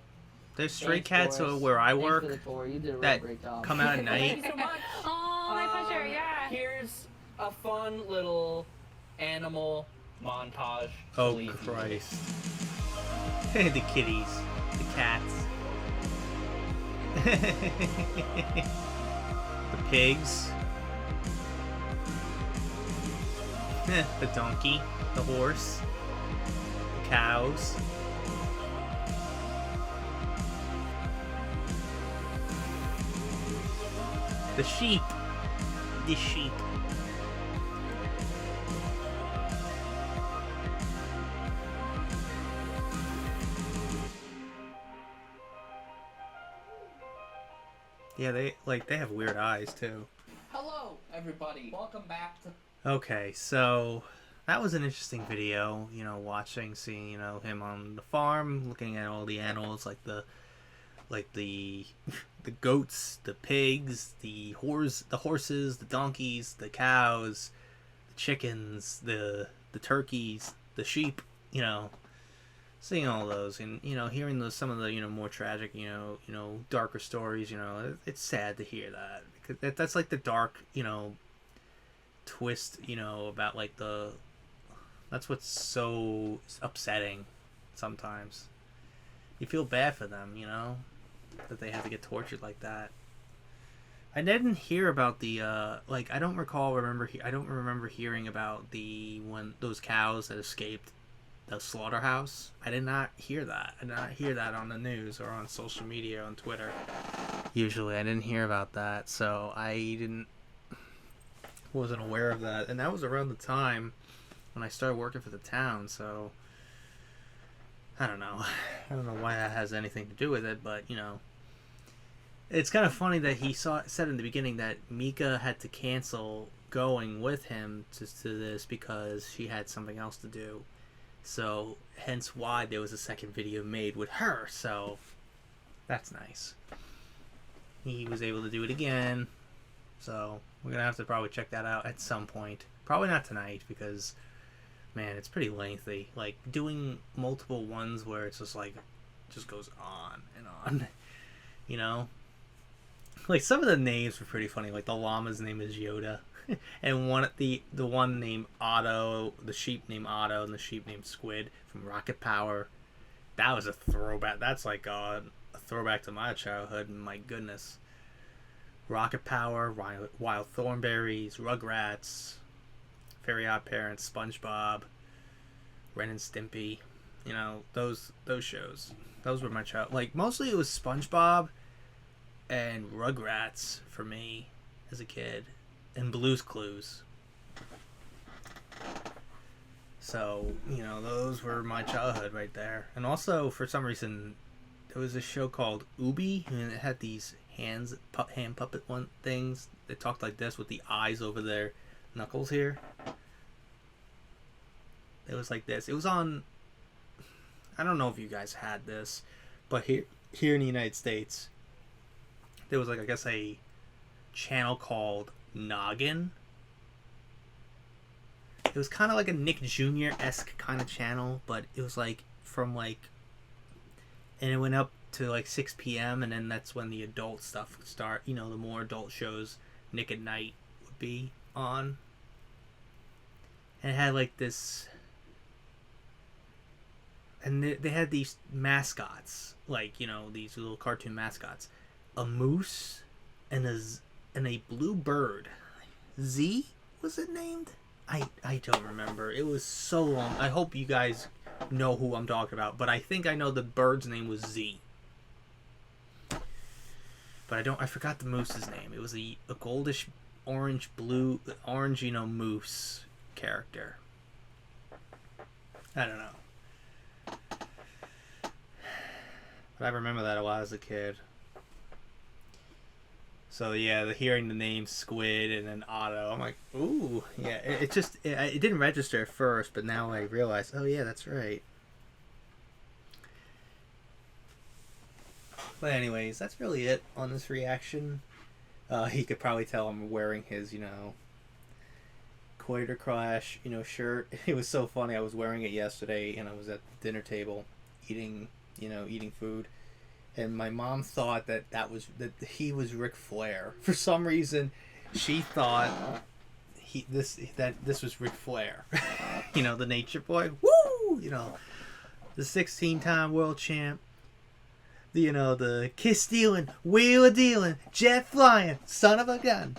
There's stray Thanks, cats Boris. where I Thanks work for the tour. You did a really that great job. come out at Thank you night. so much. Oh, my pleasure, yeah. Here's a fun little animal montage. to Oh leave you with. Christ. The kitties. The cats. The pigs. The donkey. The horse. The cows. The sheep. The sheep. Yeah, they have weird eyes too. Hello, everybody. Welcome back to. Okay, so that was an interesting video, seeing, him on the farm, looking at all the animals like the the goats, the pigs, the horses, the donkeys, the cows, the chickens, the turkeys, the sheep, seeing all those and hearing some of the more tragic, darker stories, it's sad to hear that because that's like the dark, twist, about like that's what's so upsetting sometimes. You feel bad for them, that they have to get tortured like that. I didn't hear about the I don't remember hearing about when those cows that escaped the slaughterhouse. I did not hear that. I did not hear that on the news or on social media, on Twitter. Usually I didn't hear about that, so wasn't aware of that. And that was around the time when I started working for the town, so I don't know. I don't know why that has anything to do with it, but it's kind of funny that he said in the beginning that Mika had to cancel going with him to this because she had something else to do. So hence why there was a second video made with her. So that's nice. He was able to do it again. So we're gonna have to probably check that out at some point. Probably not tonight because, man, it's pretty lengthy. Like doing multiple ones where it's just goes on and on. Like some of the names were pretty funny. Like the llama's name is Yoda, and the one named Otto, the sheep named Otto, and the sheep named Squid from Rocket Power. That was a throwback. That's like a throwback to my childhood. My goodness. Rocket Power, Wild Thornberries, Rugrats, Fairy Odd Parents, SpongeBob, Ren and Stimpy. Those shows. Those were my child. Like mostly it was SpongeBob and Rugrats for me as a kid, and Blue's Clues. So, those were my childhood right there. And also, for some reason, there was a show called Ubi, and it had these hand puppet things that talked like this with the eyes over their knuckles here. It was like this. It was on. I don't know if you guys had this, but here in the United States, there was like, I guess, a channel called Noggin. It was kind of like a Nick Jr.-esque kind of channel, but it was like from like, and it went up to like 6 p.m. and then that's when the adult stuff would start. You know, the more adult shows, Nick at Night would be on. And it had like this, and they had these mascots, like, you know, these little cartoon mascots, a moose and a blue bird. Z was it named? I don't remember. It was so long. I hope you guys know who I'm talking about, but I think I know the bird's name was Z. But I forgot the moose's name. It was a goldish orange, you know, moose character. I don't know. But I remember that a lot as a kid. So yeah, hearing the name Squid and then Otto, I'm like, ooh, yeah. It didn't register at first, but now I realize, oh yeah, that's right. But anyways, that's really it on this reaction. You could probably tell I'm wearing his, you know, Quarter Clash, you know, shirt. It was so funny. I was wearing it yesterday, and I was at the dinner table eating food. And my mom thought that he was Ric Flair. For some reason, she thought this was Ric Flair. You know, the Nature Boy. Woo! You know, the 16-time world champ. You know, the kiss stealing, wheel dealing, jet flying, son of a gun.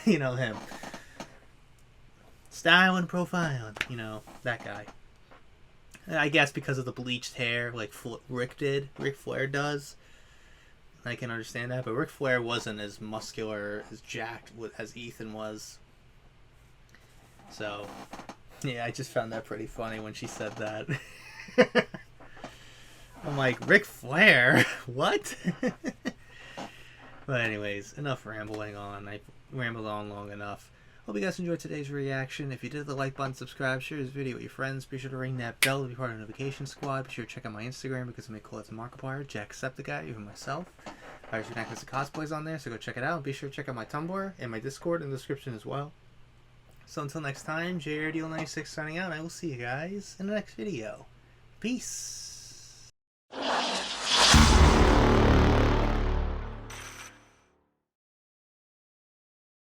You know him. Styling, profiling. You know, that guy. I guess because of the bleached hair, like Ric Flair does. I can understand that, but Ric Flair wasn't as muscular, as jacked as Ethan was. So, yeah, I just found that pretty funny when she said that. I'm like, Ric Flair? What? But anyways, enough rambling on. I rambled on long enough. Hope you guys enjoyed today's reaction. If you did, the like button, subscribe, share this video with your friends. Be sure to ring that bell to be part of the notification squad. Be sure to check out my Instagram because I make collabs with Markiplier, Jacksepticeye, even myself. There's your necklace of cosplays on there, so go check it out. Be sure to check out my Tumblr and my Discord in the description as well. So until next time, JRDL96 signing out. I will see you guys in the next video. Peace.